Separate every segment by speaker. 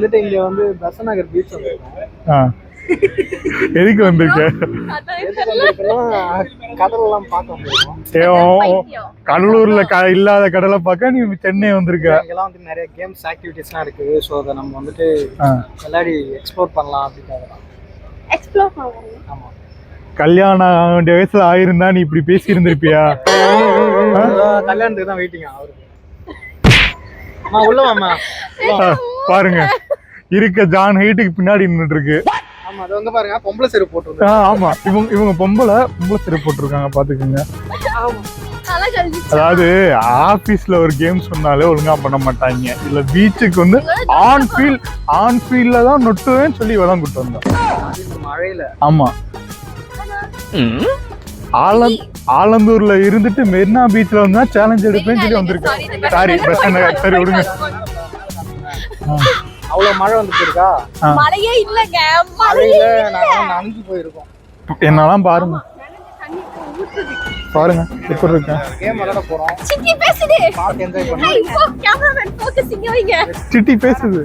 Speaker 1: வந்துட்டு இங்க வந்து பெசநகர் பீச் வந்திருக்கோம்.
Speaker 2: எதுக்கு வந்திருக்க?
Speaker 1: கடல் எல்லாம் பார்க்க வந்திருக்கோம்.
Speaker 2: கடலூர்ல இல்லாத கடலை பார்க்க நீ சென்னை வந்திருக்க.
Speaker 1: இங்கெல்லாம் வந்து நிறைய கேம்ஸ் ஆக்டிவிட்டிஸ்லாம் இருக்கு. ஸோ அதை நம்ம வந்துட்டு விளையாடி எக்ஸ்ப்ளோர் பண்ணலாம் அப்படிங்கிறதா.
Speaker 3: எக்ஸ்ப்ளோர் பண்ணலாம்.
Speaker 1: ஆமா.
Speaker 2: கல்யாணம் ஆக வேண்டிய வயசுல ஆயிருந்தா நீ இப்படி பேசி இருந்திருப்பியா?
Speaker 1: கல்யாணத்துக்கு தான் வெயிட்டிங் அவருக்கு. உள்ள வாமா.
Speaker 2: பாருங்க இருக்க ஜான் ஹைட்டுக்கு பின்னாடி நின்னுட்டு இருக்கு.
Speaker 1: ஆமா அது வந்து பாருங்க பொம்பளை செருப்பு போட்டு.
Speaker 2: ஆமா இவங்க பொம்பளை செருப்பு போட்டிருக்காங்க பாத்துக்கோங்க. அதாவது ஆபீஸ்ல ஒரு கேம் சொன்னாலே ஒழுங்கா பண்ண மாட்டாங்க. இல்ல பீச்சுக்கு வந்து ஆன் ஃபீல்ட்ல தான் நொட்டுவேன்னு சொல்லி இவதான் கூட்டு வந்தோம்
Speaker 1: மழையில.
Speaker 2: ஆமா ஆலந்தூர்ல இருந்துட்டு மெரினா பீச்ல வந்தா சேலஞ்ச் எடுப்பேன்னு சொல்லி வந்திருக்கேன். சாரி சரி விடுங்க.
Speaker 1: அவ்வளவு மழை வந்துட்டு இருக்கா?
Speaker 3: மழையே இல்லங்க.
Speaker 1: மழையில நாங்க நனைஞ்சு போயிருக்கோம்.
Speaker 2: என்னலாம் பாருங்க எப்படி இருக்கு.
Speaker 1: கேம் விளையாட போறோம்.
Speaker 3: சிட்டி பேசுது.
Speaker 1: பார்த்து என்ஜாய் பண்ணுங்க.
Speaker 3: கேமராமேன் ஃபோக்கஸிங் வைங்க.
Speaker 2: சிட்டி பேசுது.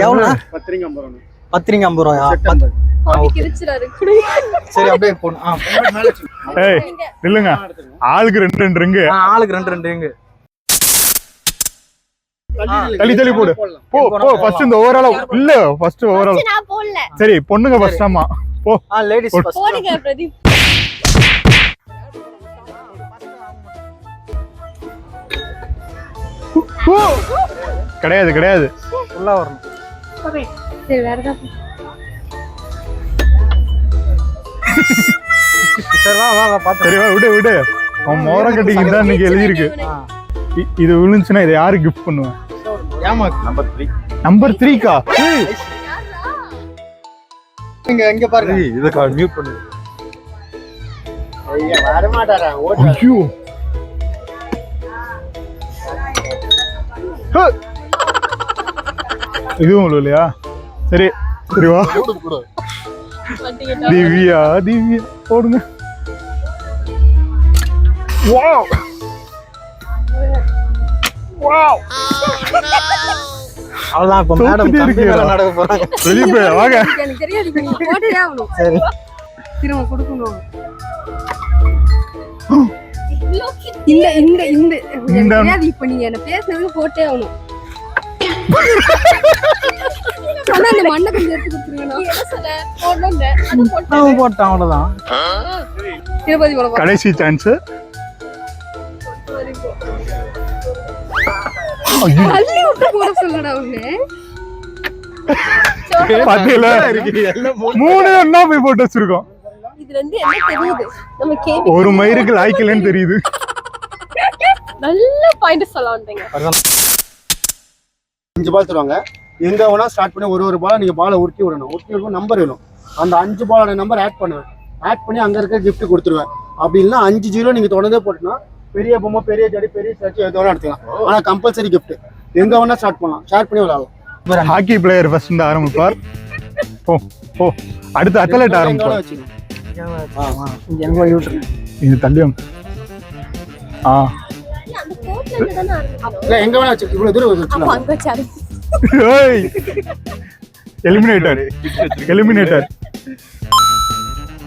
Speaker 1: எவ்வளோ? 10 ரூபாயா? சரி அப்படியே போணும்.
Speaker 2: ஏய் இல்லங்க ஆளுக்கு 2 ரிங்கு.
Speaker 1: ஆளுக்கு 2 ரிங்கு.
Speaker 2: தள்ளி போடு. போ ஃபர்ஸ்ட் இந்த ஓவரால் இல்ல ஃபர்ஸ்ட் ஓவரால்.
Speaker 3: நான் போடல.
Speaker 2: சரி பொண்ணுங்க ஃபர்ஸ்ட். ஆமா போ.
Speaker 1: Ladies first.
Speaker 3: போடுங்க பிரதீப்.
Speaker 2: கிடையாது
Speaker 1: உள்ள வரணும்.
Speaker 3: சரி வேற ஏதாவது.
Speaker 1: சரி வா பாத்து.
Speaker 2: சரி வா விடு. அவன் மோர கட்டிங்க தான் இன்னைக்கு எழுதி இருக்கு. இது விழுந்துச்சுன்னா இதை யாரு கிஃப்ட் பண்ணுவேன்?
Speaker 1: ஏமா நம்பர் 3.
Speaker 2: நம்பர் 3கா?
Speaker 1: இங்க பாருங்க.
Speaker 2: இத மியூட் பண்ணு.
Speaker 1: ஐயா வர மாட்டாரா?
Speaker 2: ஐயோ இதுவும் இல்லையா? சரி வா. திவ்யா போடுங்க. வாவ்
Speaker 1: அவ்வளவுதான். இப்ப மேடம் கம்பியில நடக்க போறாங்க.
Speaker 2: வெளியே வாங்க.
Speaker 3: எனக்கு தெரியாது. நீங்க போட்டே ஆகணும்.
Speaker 1: சரி
Speaker 3: திரும்ப கொடுக்கணும். இந்த தெரியாது. இப்ப நீங்க என்ன பேசுனதுக்கு போட்டே ஆகணும். சொன்னா இந்த மண்ணை கொஞ்சம் எடுத்து கொடுத்துருங்க. நான் என்ன சொன்னேன்? போடணும்னு. அது
Speaker 1: போட்டான் அவ்வளவுதான்.
Speaker 3: திருப்பதி போட
Speaker 2: கடைசி சான்ஸ்.
Speaker 3: அள்ளி விட்டு போட சொல்லடா அவங்க.
Speaker 2: பாத்தீங்களா 3 ஒண்ணா போய் போட்டு வச்சிருக்கோம்.
Speaker 3: இதுல இருந்து என்ன தெரியுது? நம்ம கேவி
Speaker 2: ஒரு மயிருக்கு லாய்க்கலன்னு தெரியுது.
Speaker 3: நல்ல பாயிண்ட் சொல்ல வந்தீங்க.
Speaker 4: 5 பால் தருவாங்க. எங்க வேணா ஸ்டார்ட் பண்ணி ஒரு பால் நீங்க பாலை உருட்டி விடணும். நம்பர் வேணும். அந்த 5 பாலோட நம்பர் ஆட் பண்ணுவேன். ஆட் பண்ணி அங்க இருக்க கிஃப்ட் கொடுத்துருவேன். அப்படி இல்லைன்னா 5 0 நீங்க தொடர்ந்தே போட்டுனா பெரிய பொம்மை, பெரிய ஜடி, பெரிய சர்ச்சி எது வேணா எடுத்துக்கலாம். ஆனா கம்பல்சரி கிஃப்ட். எங்க வேணா ஸ்டார்ட் பண்ணலாம். ஷேர் பண்ணி விளையாடலாம்.
Speaker 2: ஹாக்கி பிளேயர் ஃபர்ஸ்ட் ஆரம்பிப்பார். போ அடுத்து அத்லெட் ஆரம்பிப்பார். இது தள்ளியும்
Speaker 3: அந்த கோட்ல தான ஆரம்பிச்சோம்.
Speaker 4: எங்க வேணா வச்சு இவ்வளவு தூரம் வச்சுக்கலாம்.
Speaker 3: அங்க வச்சாரு.
Speaker 2: ஏய் எலிமினேட்டர்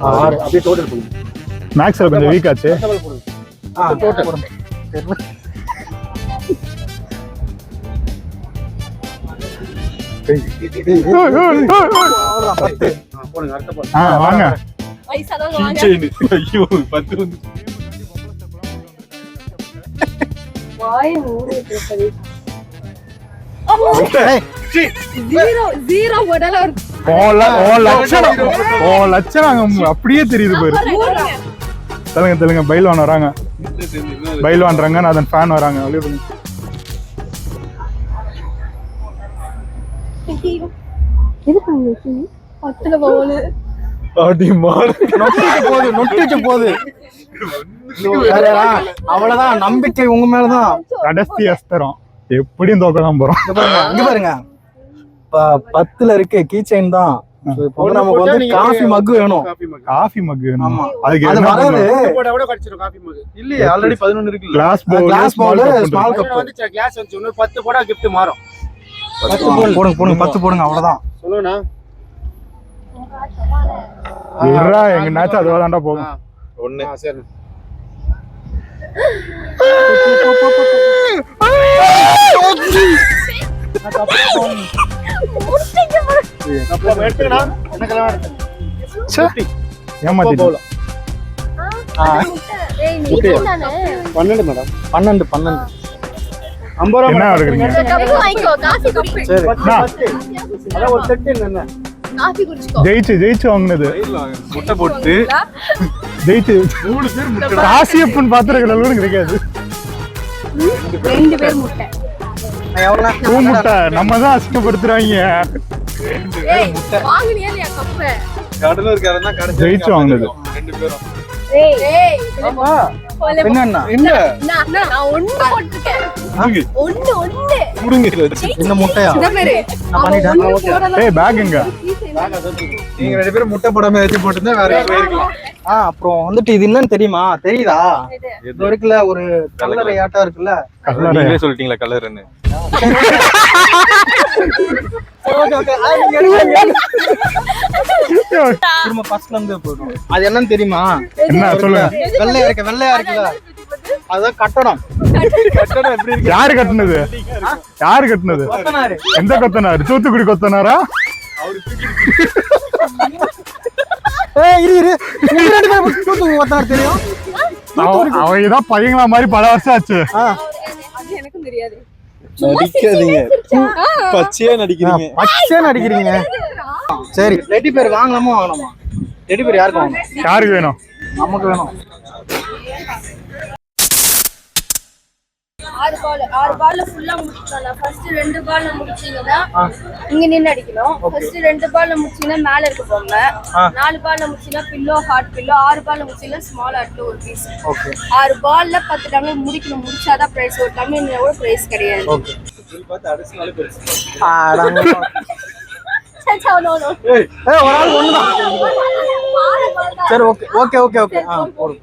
Speaker 4: அப்படியே டோட்டல் பண்ணுங்க.
Speaker 2: மேக்ஸ்ல கொஞ்சம் வீக் ஆச்சு.
Speaker 4: டோட்டல் போடுங்க. போடுங்க அடுத்த பால்.
Speaker 2: வாங்க.
Speaker 3: வயசானவங்க வாங்க.
Speaker 2: ஐயோ 10 வந்து
Speaker 3: வாய் மூடிட்டு சரி. ஜீரோ போடல ஒரு
Speaker 2: லட்சம் அப்படியே தெரியுது பாரு. தெலுங்க பைல்வான் வராங்க. பைல்வான் ரங்கநாதன் ஃபேன் வராங்க. வெளியே பண்ணி
Speaker 3: இது பண்ணி 10ல போகுது.
Speaker 1: நொட்டிட்டு போகுது. அவ்வளவுதான். நம்பிக்கை உங்க மேலதான்.
Speaker 2: கடைசி அஸ்திரம். எப்படியும் தோக்கலாம் போறோம்.
Speaker 1: இங்க பாருங்க 10ல இருக்கு கீ செயின் தான்.
Speaker 5: So, இப்போ வந்து நமக்கு வந்து காஃபி மக் வேணும்.
Speaker 2: காஃபி மக் வேணும்.
Speaker 5: ஆமா.
Speaker 2: அதுக்கு
Speaker 5: அது
Speaker 2: என்ன
Speaker 5: வராது.
Speaker 4: போட்டா கூட கிடைச்சிரும் காபி மக்.
Speaker 6: இல்லையே ஆல்ரெடி 11 இருக்குல்ல.
Speaker 2: Glass bowl
Speaker 5: glass bowl small
Speaker 4: cup
Speaker 5: cup.
Speaker 4: வந்து கிளாஸ் வந்து இன்னொரு 10 போடா gift மாறும்.
Speaker 5: 10 போடுங்க 10 போடுங்க அவ்வளவுதான்.
Speaker 4: சொல்லுண்ணா.
Speaker 2: இருடா எங்கனாச்சும் அதுவா தான்டா போகும்.
Speaker 6: 1
Speaker 4: சரி. அப்ப எடுத்துக்கடா. என்ன கலர் எடுத்து?
Speaker 2: ஏமாத்திட்டேன்.
Speaker 3: ஏய் நீ தானே
Speaker 4: 12 மேடம்.
Speaker 5: 12
Speaker 4: 50 ரூபாய்
Speaker 2: என்ன எடுக்குறீங்க?
Speaker 3: கப்பு வாங்கிக்கோ காஃபி குடி
Speaker 5: சரி.
Speaker 4: அதான் ஒரு செட் என்ன?
Speaker 3: காஃபி குடிச்சுக்கோ
Speaker 2: ஜெயிச்சு வாங்கினது.
Speaker 6: முட்டை போட்டு
Speaker 2: ஜெயிச்சு காசியப்பன் பாத்திரங்கள் அளவுக்கு கிடைக்காது.
Speaker 3: 2 பேர் முட்டை
Speaker 2: பூ முட்டை நம்ம தான் அசிங்கப்படுத்துறாங்க.
Speaker 3: ஏய் வாங்குனியா இல்லையா கப்பு
Speaker 6: கடலூர்காரன் தான் கடை
Speaker 2: ஜெயிச்சு வாங்கினது.
Speaker 6: 2 பேரும்.
Speaker 3: ஏய்
Speaker 5: ஆமா.
Speaker 3: போல
Speaker 5: என்னன்னா
Speaker 6: என்ன
Speaker 3: நான் ஒண்ணு போட்டுருக்கேன் ஒண்ணு
Speaker 6: முடுங்க இது வச்சு.
Speaker 5: இந்த முட்டையா?
Speaker 3: இந்த பேரு
Speaker 5: நான் பண்ணிட்டேன்.
Speaker 2: ஏய் பேக் எங்க?
Speaker 6: நீங்க 2 பேரும் முட்டை போடாம வச்சு போட்டுருந்தா வேற போயிருக்கலாம்.
Speaker 5: அப்புறம் வந்துட்டு இது என்னன்னு தெரியுமா? தெரியுதா? இது இருக்குல்ல ஒரு கல்லறை ஆட்டா இருக்குல்ல.
Speaker 6: நீங்களே சொல்லிட்டீங்களா கலர்னு?
Speaker 5: திரும்ப ஃபர்ஸ்ட்ல இருந்து போயிடும். அது என்னன்னு தெரியுமா?
Speaker 2: என்ன சொல்லுங்க.
Speaker 5: வெள்ளையா இருக்குல்ல. அதான் கட்டடம்.
Speaker 6: கட்டடம் எப்படி இருக்கு?
Speaker 2: யாரு கட்டுனது? யாரு கட்டுனது?
Speaker 5: கொத்தனாரு.
Speaker 2: எந்த கொத்தனாரு? தூத்துக்குடி கொத்தனாரா?
Speaker 5: இரு நீங்க 2 பேரும் தூத்துக்குடி கொத்தனார் தெரியும்?
Speaker 2: அவங்க தான் பையங்களா மாதிரி பல வருஷம் ஆச்சு.
Speaker 3: அது எனக்கும் தெரியாது
Speaker 6: நடிக்காதீங்க. பச்சையா நடிக்கிறீங்க.
Speaker 5: பச்சை நடிக்கிறீங்க. சரி ரெட்டி பேர் வாங்கலாமா வாங்கலாமா? ரெட்டி பேர் யாருக்கு வாங்கணும்?
Speaker 2: யாருக்கு வேணும்?
Speaker 5: நமக்கு வேணும்.
Speaker 3: 6 பால்ல ஃபுல்லா முடிச்சிடலாம் ஃபர்ஸ்ட் 2 பால்ல முடிச்சீங்கன்னா இங்க நின்னு அடிக்கணும் ஃபர்ஸ்ட் 2 பால்ல முடிச்சீங்கன்னா மேல இருக்க போங்க 4 பால்ல முடிச்சீங்கன்னா பில்லோ ஹார்ட் பில்லோ 6 பால்ல முடிச்சீங்கன்னா ஸ்மால் ஹார்ட்ல ஒரு பீஸ்
Speaker 5: ஓகே
Speaker 3: 6 பால்ல 10 டம்ளர் முடிக்கணும் முடிச்சாதான் பிரைஸ் ஒரு டம்ளர் கூட பிரைஸ் கிடையாது
Speaker 5: ஓகே
Speaker 6: பார்த்து அடிச்சனால பெருசு.
Speaker 3: சச்சா நோ நோ
Speaker 5: ஏய் ஒரு ஆள் ஒண்ணுதான். சரி ஓகே போடு.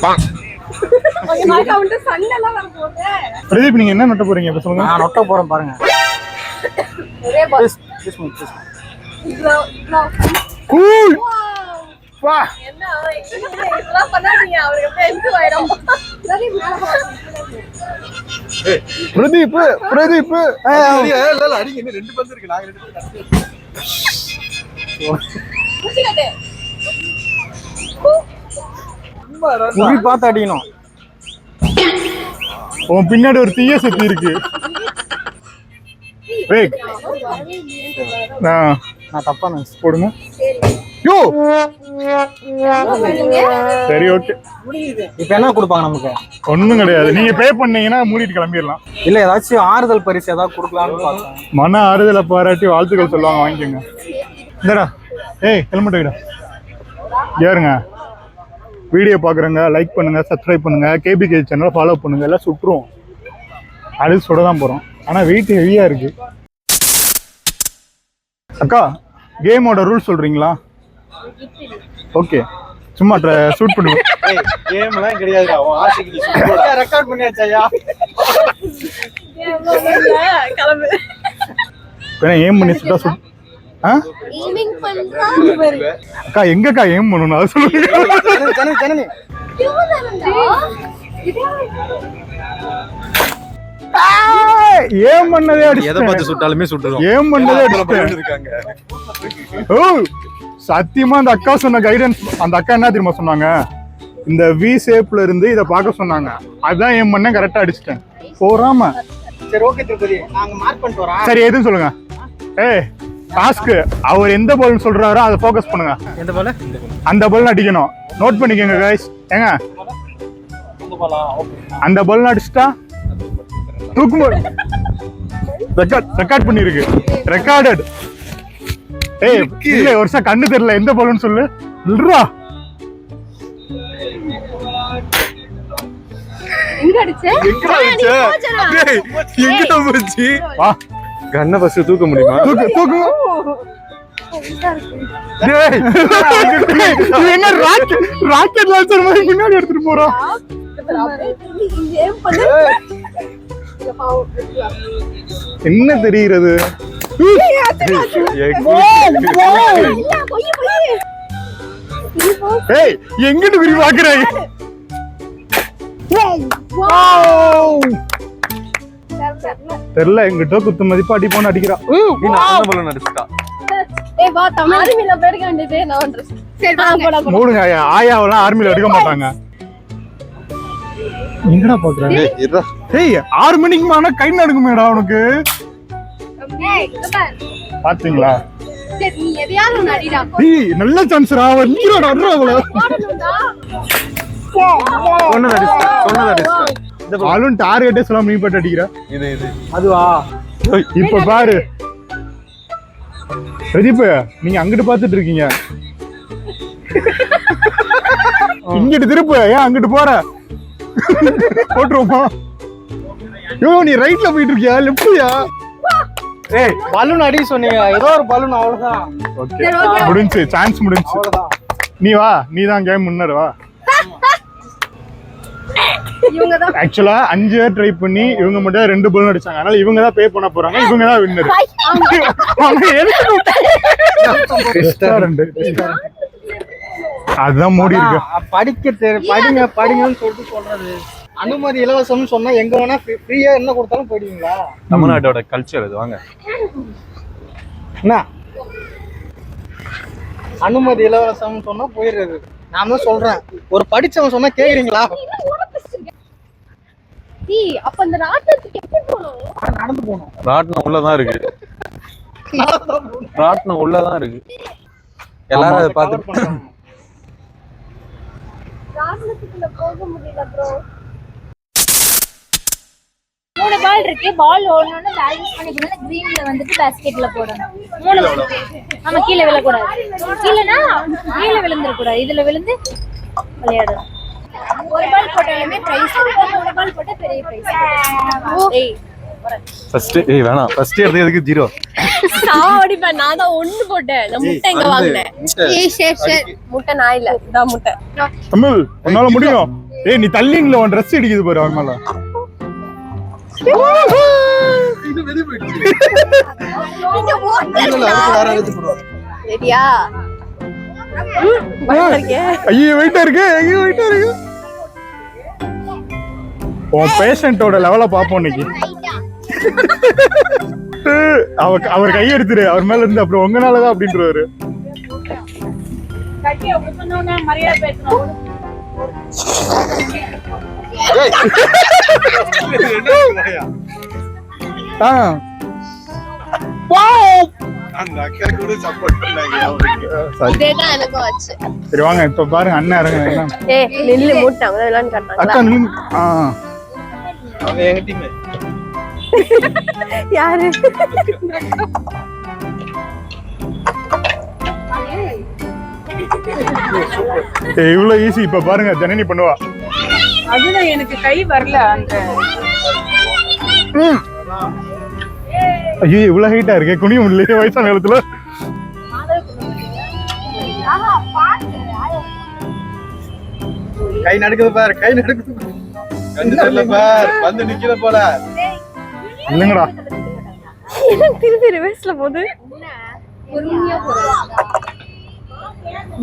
Speaker 3: ஓகே நான் கவுண்ட் சண்டெல்லாம் வர போகுது
Speaker 2: பிரதீப் நீங்க என்ன நட்ட போறீங்க இப்ப சொல்லுங்க.
Speaker 5: நான் நொட்ட போறேன் பாருங்க.
Speaker 3: ஒரே பால்
Speaker 2: கூல்
Speaker 3: வா என்ன இதெல்லாம் பண்ணாதீங்க அவருக்கு அப்படியே எந்து ஆயிடும் சரி
Speaker 2: பிரதீப்
Speaker 6: இல்ல அடிங்க இன்னும் 2 பந்து இருக்கு. நாங்க 2 பேரும்
Speaker 3: முடிச்சிட்டே
Speaker 5: புடி பார்த்து அடிக்கணும்.
Speaker 2: உன் பின்னாடி ஒரு தீய சக்தி இருக்கு. வேக்
Speaker 5: நான் தப்பா நினைச்சு
Speaker 2: போடுங்க. யோ சரி ஓகே.
Speaker 5: இப்ப என்ன கொடுப்பாங்க நமக்கு?
Speaker 2: ஒண்ணும் கிடையாது. நீங்க பே பண்ணீங்கன்னா மூடிட்டு கிளம்பிடலாம்.
Speaker 5: இல்ல ஏதாச்சும் ஆறுதல் பரிசு ஏதாவது கொடுக்கலாம்னு பார்த்தேன்.
Speaker 2: மன ஆறுதலை பாராட்டி வாழ்த்துக்கள் சொல்லுவாங்க, வாங்கிக்கோங்க. இந்தடா ஏய் ஹெல்மெட் வைடா. ஏறுங்க. வீடியோ பார்க்குறங்க லைக் பண்ணுங்க, சப்ஸ்கிரைப் பண்ணுங்க, கேபிகே சேனலை ஃபாலோ பண்ணுங்க. எல்லாம் சுட்டுருவோம். அடுத்து சுட தான் போகிறோம். ஆனால் வெயிட் ஹெவியாக இருக்கு. அக்கா கேமோட ரூல் சொல்றீங்களா? ஓகே சும்மா ஷூட் பண்ணுங்க.
Speaker 6: கேம்லாம் கிடையாதுடா. உன் ஆசைக்கு நீ சும்மா
Speaker 5: ரெக்கார்ட் பண்ணியாச்சையா?
Speaker 3: கிளம்பு
Speaker 2: வேணா ஏம் பண்ணி சுட்டா சுட்.
Speaker 3: ஈவினிங் பண்றா
Speaker 2: அக்கா எங்கக்கா ஏம் பண்ணணும் அது சொல்லுங்க.
Speaker 5: ஜனனி
Speaker 2: ஏம் பண்ணதே
Speaker 6: எதை பார்த்து சுட்டாலுமே சுட்டுறோம்.
Speaker 2: ஏம் பண்ணதே அடிச்சிட்டேன்.
Speaker 6: இருக்காங்க.
Speaker 2: ஓ சத்தியமா அந்த அக்கா சொன்ன கைடன்ஸ். அந்த அக்கா என்ன தெரியுமா சொன்னாங்க? இந்த வி ஷேப்ல இருந்து இதை பார்க்க சொன்னாங்க. அதான் ஏம் பண்ண கரெக்டா அடிச்சிட்டேன். போறாம
Speaker 5: சரி ஓகே திருப்பதி நாங்க மார்க் பண்ணிட்டு வரோம்.
Speaker 2: சரி எதுன்னு சொல்லுங்க. ஏய் டாஸ்க் அவர் எந்த பால் சொல்றாரோ அதை ஃபோக்கஸ் பண்ணுங்க.
Speaker 5: எந்த பால்?
Speaker 2: அந்த பால் அடிக்கணும். நோட் பண்ணிக்கோங்க गाइस. ஏங்க
Speaker 5: அந்த பாலா? ஓகே
Speaker 2: அந்த பால் அடிச்சிட்டா தூக்கும்போது ரெக்கார்ட் பண்ணிருக்கு. ரெக்கார்டட். ஏய் இல்ல ஒரு வருஷம் கண்ணு தெரியல எந்த பால்னு சொல்லு. இல்லடா
Speaker 3: எங்க அடிச்சே?
Speaker 6: எங்கடா போச்சு? வா கண்ணை ஃபர்ஸ்ட் தூக்க முடியுமா?
Speaker 2: தூக்கு. டேய், இது என்ன ராக்கெட் லான்ச்சர் மாதிரி முன்னாடி எடுத்துட்டு போறான். என்ன தெரிகிறது? ஏய், எங்கிட்டு குறி பாக்குறாய்? தெரியல, எங்கிட்ட குத்து மதிப்பா அடிப்போன்னு அடிக்கிறா. மூடுங்க, ஆயாவெல்லாம் ஆர்மில எடுக்க மாட்டாங்க. எங்கடா பாக்குறாங்க? ஏய், 6 மணிக்கு மேல கை நடுக்குமேடா உனக்கு. பாத்தீங்களா? ஏய், நல்ல சான்ஸ்ரா. வந்துடா அவள. ஆளும் டார்கெட்டே சொல்லாம நீ பட்டு அடிக்கிற.
Speaker 6: இது
Speaker 1: அதுவா?
Speaker 2: இப்ப பாரு பிரதீப், நீங்க அங்கிட்டு பாத்துட்டு இருக்கீங்க. இங்கிட்டு திருப்பு. ஏன் அங்கிட்டு போற? போட்டுருவோமா? நீ ரைட்ல போயிட்டு இருக்கியா லெஃப்ட்லயா?
Speaker 1: ஏய், பலூன் அடி சொன்னீங்க, ஏதோ ஒரு பலூன், அவ்வளவுதான்.
Speaker 2: ஓகே, முடிஞ்சு, சான்ஸ் முடிஞ்சு.
Speaker 1: அவ்வளவுதான்.
Speaker 2: நீ வா, நீ தான் கேம் முன்னாடி வா. ஆக்சுவலா 5 பேர் ட்ரை பண்ணி இவங்க மட்டும் 2 பலூன் அடிச்சாங்க. அதனால இவங்க தான் பே பண்ண போறாங்க. இவங்க தான் வின்னர். அதுதான் மூடி இருக்கு.
Speaker 1: படிங்கன்னு சொல்லிட்டு சொல்றது. அனுமதி இலவசம்னு சொன்னா எங்க வேணா ஃப்ரீயா என்ன கொடுத்தாலும் போயிடுவீங்களா?
Speaker 6: தமிழ்நாட்டோட கல்ச்சர் அது. வாங்க.
Speaker 1: என்ன அனுமதி இலவசம்னு சொன்னா போயிடுறது. நான் தான் சொல்றேன், ஒரு படிச்சவன் சொன்னா கேக்குறீங்களா?
Speaker 3: அப்ப அந்த ராட்டத்துக்கு எப்படி போகணும்?
Speaker 1: நடந்து போகணும்.
Speaker 6: ராட்னம் உள்ளதான் இருக்கு. ராட்னம் உள்ளதான் இருக்கு. எல்லாரும் அதை பார்த்து
Speaker 3: ராட்டத்துக்குள்ள போக முடியல ப்ரோ. 3 பால் இருக்கு. பால் ஓடணும்னா பேலன்ஸ் பண்ணி போனா கிரீன்ல வந்துட்டு பாஸ்கெட்ல போடணும். 3 ஆமா, கீழ விழ கூடாது. கீழ விழுந்துற கூடாது. இதுல விழுந்து விளையாடணும். 1 பால் போட்டாலுமே பிரைஸ் இருக்கு. 3 பால் போட்டா பெரிய பிரைஸ். ஏய்
Speaker 6: ஃபர்ஸ்ட் வேணாம். ஃபர்ஸ்ட் எடுத்ததுக்கு 0.
Speaker 3: சாவடிப்பா. நான் தான் 1 போட்டேன். நான் முட்டை எங்க வாங்குனேன்? ஏய் சரி முட்டை நான் இல்ல. நான் முட்டை.
Speaker 2: தமிழ், உன்னால முடியும். ஏய், நீ தள்ளிங்கள உன் Dress அடிக்குது பாரு அவன் மேல.
Speaker 6: இது வெளிய போயிடுச்சு.
Speaker 3: நீங்க ஓடுங்க. ரெடியா?
Speaker 2: ஐயோ வெயிட்டா இருக்கு. உன் பேஷண்டோட லெவல பாப்போம் இன்னைக்கு. அவர் கை எடுத்துரு. அவர் மேல இருந்து அப்புறம் உங்கனாலதான் அப்படின்றாரு.
Speaker 6: அந்த அக்கா கூட சப்போர்ட் பண்ணாங்க.
Speaker 3: இதேதான் எனக்கு ஆச்சு.
Speaker 2: சரி வாங்க, இப்ப பாருங்க அண்ணன் இறங்குறாங்க.
Speaker 3: ஏய் நில்லு, மூட்டாங்க விளையாண்டு காட்டாங்களா?
Speaker 2: அக்கா நில்லு.
Speaker 6: அவங்க எங்க டீம்.
Speaker 3: யாரு?
Speaker 2: இவ்வளவு ஈஸி. இப்ப பாருங்க ஜனனி பண்ணுவா.
Speaker 7: அதுதான் எனக்கு கை வரல. அந்த
Speaker 2: ஐயோ இவ்வளவு ஹைட்டா இருக்கு. குனிய முடியல வயசான காலத்துல.
Speaker 6: கை நடுக்குது பாரு. கண்டு தெரியல பாரு. வந்து நிக்கல போல.
Speaker 2: இல்லங்கடா,
Speaker 3: திருப்பி ரிவர்ஸ்ல போகுது. பொறுமையா போறோம்.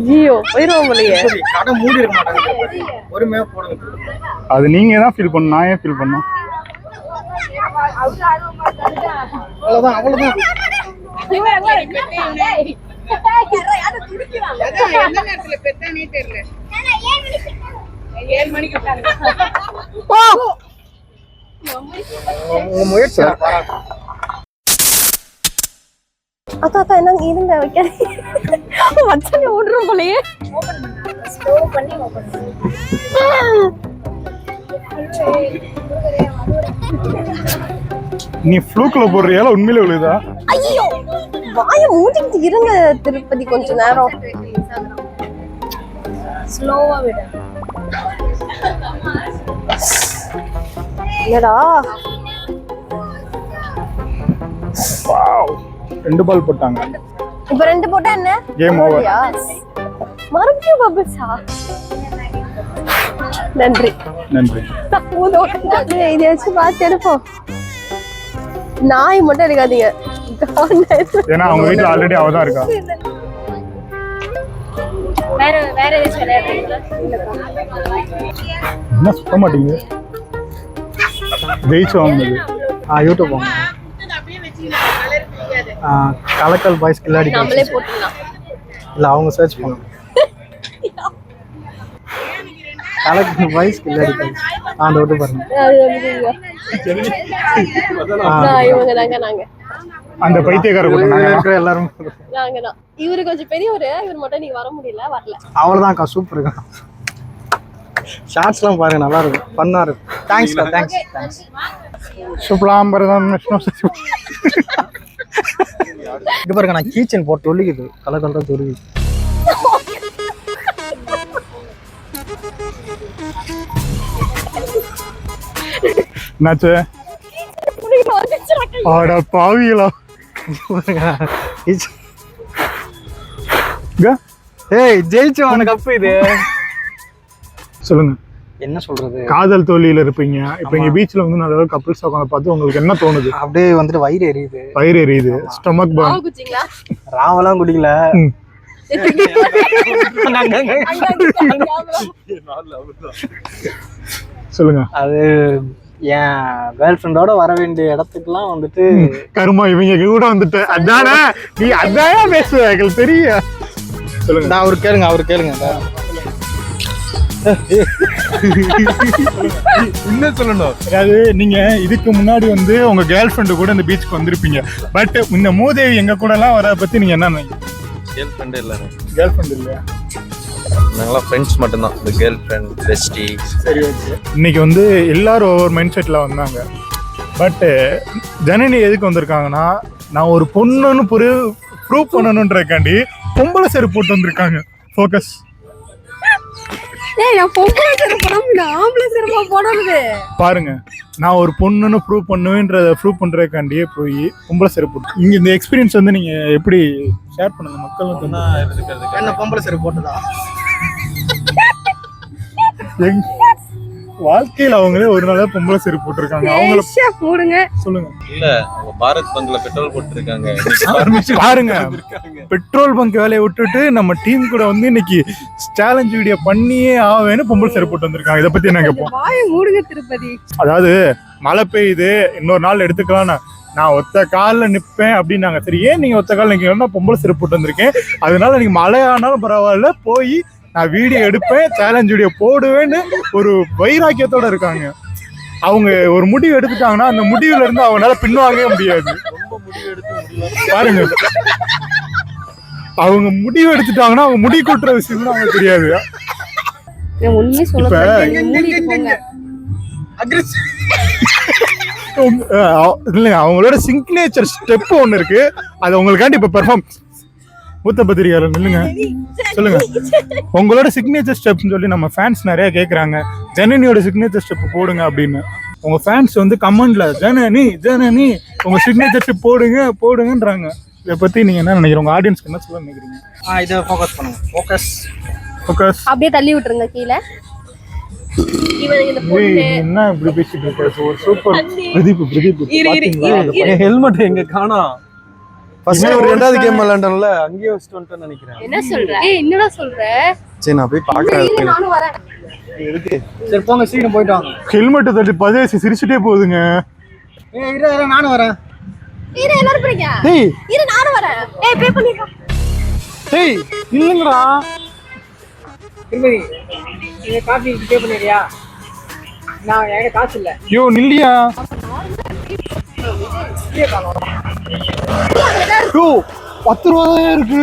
Speaker 3: ஜியோ போயிரும் போலயே.
Speaker 1: கடை மூடி இருக்க மாட்டாங்க. பொறுமையா போடுங்க.
Speaker 2: அது நீங்க தான் ஃபீல் பண்ணணும். நான் ஏன் ஃபீல் பண்ணணும்?
Speaker 1: அவ்வளவுதான், அவ்வளவுதான்.
Speaker 7: எந்த நேரத்துல பெத்தானே தெரியல. 7 மணிக்கு
Speaker 1: உங்க முயற்சி பாராட்டு.
Speaker 3: அக்கா என்ன இருங்க வைக்க வச்சனே ஓடுறோம் போலயே. ஸ்லோ பண்ணி ஓபன்
Speaker 2: நீ ஃப்ளூக்ல போடுறியால உண்மையிலே விழுதா?
Speaker 3: ஐயோ வாயை மூடிட்டு இருங்க திருப்பதி கொஞ்ச நேரம். ஸ்லோவா விடு. என்னடா
Speaker 2: 2 பால் போட்டாங்க.
Speaker 3: இப்போ 2 போட்டா என்ன?
Speaker 2: Game over.
Speaker 3: மறுபடியும் பபிள்ஸா? நன்றி. இதை வச்சு பார்த்து எடுப்போம். நாய் மட்டும் எடுக்காதீங்க.
Speaker 2: ஏன்னா அவங்க வீட்டுல ஆல்ரெடி அவதான் இருக்கா.
Speaker 3: வேற ஏதாச்சும் விளையாடுறீங்களா?
Speaker 2: என்ன சுத்த மாட்டீங்க. ஜெயிச்சு வாங்கினது
Speaker 1: யூடியூப் வாங்க. கலக்கல் பாய்ஸ் கில்லாடி
Speaker 3: நம்மளே போட்டுடலாம்.
Speaker 1: இல்ல அவங்க சர்ச் பண்ணுங்க. கலக்கல் பாய்ஸ் கில்லாடி பாய்ஸ் அந்த விட்டு பாருங்க.
Speaker 3: இவங்க தாங்க நாங்க.
Speaker 2: அந்த பைத்தியக்கார கூட்டம்
Speaker 1: எல்லாரும்
Speaker 3: நாங்க தான். இவரு கொஞ்சம் பெரியவரு, இவர் மட்டும் நீங்க வர முடியல, வரல.
Speaker 1: அவ்வளவுதான்க்கா. சூப்பருக்கா. ஷார்ட்ஸ்லாம் பாருங்க, நல்லா இருக்கும், ஃபன்னா இருக்கும். தேங்க்ஸ்க்கா. தேங்க்ஸ்.
Speaker 2: சுப்லாம்பரதம்
Speaker 1: இங்க பாருங்க, நான் கீச்சன் போட்டு ஒலிக்குது. கலர் தொலிக்குது.
Speaker 2: என்னாச்சு? ஆடா பாவிகளா.
Speaker 1: ஏய் ஜெயிச்சு வாங்க கப் இது.
Speaker 2: சொல்லுங்க,
Speaker 1: என்ன சொல்றது?
Speaker 2: காதல் தோல்வியில இருப்பீங்க. இப்ப இங்க பீச்ல வந்து நல்ல கப்பிள்ஸ் உட்காந்து பார்த்து உங்களுக்கு என்ன தோணுது?
Speaker 1: அப்படியே வந்துட்டு வயிறு எரியுது. Stomach burn.
Speaker 3: குச்சிங்களா?
Speaker 1: ராவெல்லாம் குடிக்கல.
Speaker 2: சொல்லுங்க.
Speaker 1: அது என் கேர்ள் ஃப்ரெண்டோட வர வேண்டிய இடத்துக்குலாம் வந்துட்டு
Speaker 2: கருமா இவங்க கூட வந்துட்டு அதானே நீ அதான் பேசுவ எங்களுக்கு தெரியும். சொல்லுங்க.
Speaker 1: நான் அவரு கேளுங்க.
Speaker 6: என்ன சொல்லணும்?
Speaker 2: அதாவது நீங்க இதுக்கு முன்னாடி வந்து உங்க கேர்ள் ஃப்ரெண்டு கூட இந்த பீச்சுக்கு வந்திருப்பீங்க. பட் இந்த மூதேவி எங்க கூட எல்லாம் வர பத்தி நீங்க என்ன நினைக்கிறீங்க?
Speaker 6: கேர்ள் ஃப்ரெண்ட் இல்ல,
Speaker 2: கேர்ள் ஃப்ரெண்ட் இல்லையா?
Speaker 6: நாங்களாம் ஃப்ரெண்ட்ஸ் மட்டும்தான். இந்த கேர்ள் ஃப்ரெண்ட் பெஸ்டி.
Speaker 2: சரி, ஓகே. இன்னைக்கு வந்து எல்லாரும் ஒவ்வொரு மைண்ட் செட்ல வந்தாங்க. பட் ஜனனி எதுக்கு வந்திருக்காங்கன்னா, நான் ஒரு பொண்ணுன்னு ப்ரூவ் பண்ணணுன்றக்காண்டி பொம்பளை செருப்பு போட்டு வந்திருக்காங்க. ஃபோக்கஸ். பாருங்க, நான் ஒரு பொண்ணுன்னு ப்ரூவ் பண்றதுக்காண்டியே போய் பொம்பளை செருப்பு. இங்க இந்த எக்ஸ்பீரியன்ஸ் வந்து நீங்க எப்படி ஷேர் பண்ணுங்க மக்களுக்கு?
Speaker 1: என்ன பொம்பளை செருப்பு போட்டுதா?
Speaker 2: வாழ்க்கையில அவங்களே ஒரு நாளா பொம்பளை செருப்பு போட்டிருக்காங்க. அவங்கள
Speaker 3: போடுங்க.
Speaker 2: சொல்லுங்க.
Speaker 6: இல்ல, அவங்க பாரத் பங்க்ல பெட்ரோல் போட்டுருக்காங்க.
Speaker 2: பாருங்க, பெட்ரோல் பங்க் வேலையை விட்டுட்டு நம்ம டீம் கூட வந்து இன்னைக்கு சேலஞ்ச் வீடியோ பண்ணியே ஆவேன்னு பொம்பளை செருப்பு போட்டு வந்திருக்காங்க. இதை பத்தி என்ன கேட்போம்?
Speaker 3: மூடுங்க திருப்பதி.
Speaker 2: அதாவது மழை பெய்யுது, இன்னொரு நாள் எடுத்துக்கலாம், நான் ஒத்த காலில் நிற்பேன் அப்படின்னாங்க. சரி, ஏன் நீங்க ஒத்த காலில் நிற்கணும்னா பொம்பளை செருப்பு போட்டு வந்திருக்கேன், அதனால நீங்க மழை ஆனாலும் பரவாயில்ல, போய் நான் வீடியோ எடுப்பேன், சேலஞ்ச் வீடியோ போடுவேன்னு ஒரு வைராக்கியத்தோட இருக்காங்க. அவங்க ஒரு முடிவு எடுத்துட்டாங்கன்னா அந்த முடிவுல இருந்து அவங்களால பின்வாங்கவே முடியாது. பாருங்க, அவங்க முடிவு எடுத்துட்டாங்கன்னா அவங்க முடி கூட்டுற விஷயம் அவங்களுக்கு தெரியாது. இல்லைங்க, அவங்களோட சிக்னேச்சர் ஸ்டெப் ஒண்ணு இருக்கு, அது உங்களுக்காண்டி இப்ப பெர்ஃபார்ம். மூத்த பத்திரிகையாளர் நில்லுங்க, சொல்லுங்க. உங்களோட சிக்னேச்சர் ஸ்டெப்ஸ் சொல்லி நம்ம ஃபேன்ஸ் நிறைய கேட்குறாங்க. ஜனனியோட சிக்னேச்சர் ஸ்டெப் போடுங்க அப்படின்னு. உங்க ஃபேன்ஸ் வந்து கமெண்ட்ல ஜனனி உங்க சிக்னேச்சர் ஸ்டெப் போடுங்கன்றாங்க. இதை பத்தி நீங்க என்ன நினைக்கிறீங்க? உங்க ஆடியன்ஸ்க்கு என்ன சொல்ல நினைக்கிறீங்க?
Speaker 1: இதை ஃபோக்கஸ் பண்ணுங்க.
Speaker 2: ஃபோக்கஸ்
Speaker 3: அப்படியே தள்ளி விட்டுருங்க கீழே.
Speaker 2: என்ன இப்படி பேசிட்டு இருக்க? ஒரு சூப்பர் பிரதீப்
Speaker 1: ஹெல்மெட் எங்க காணோம். ஃபர்ஸ்ட் ஒரு ரெண்டாவது கேம் விளையாண்டோம்ல, அங்கேயே வச்சிட்டு வந்துட்டேன்னு நினைக்கிறேன்.
Speaker 3: என்ன சொல்ற? என்னடா சொல்ற?
Speaker 1: சரி, நான் போய் பார்க்கறேன்.
Speaker 3: நானும் வரேன்.
Speaker 1: எதுக்கு? சரி போங்க, சீக்கிரம் போயிட்டு வாங்க.
Speaker 2: ஹெல்மெட் தள்ளி பதேசி சிரிச்சிட்டே போகுதுங்க.
Speaker 1: இரு நானும் வரேன்.
Speaker 3: இரு எல்லாரும் போறீங்க. இரு நானும் வரேன். பே பண்ணிடுறா.
Speaker 1: இல்லங்கடா. திரும்பி நீங்க காஃபி பே பண்ணிறியா? நான் என்கிட்ட காசு இல்ல.
Speaker 2: யோ நில்லியா. 10 ரூபா இருக்கு.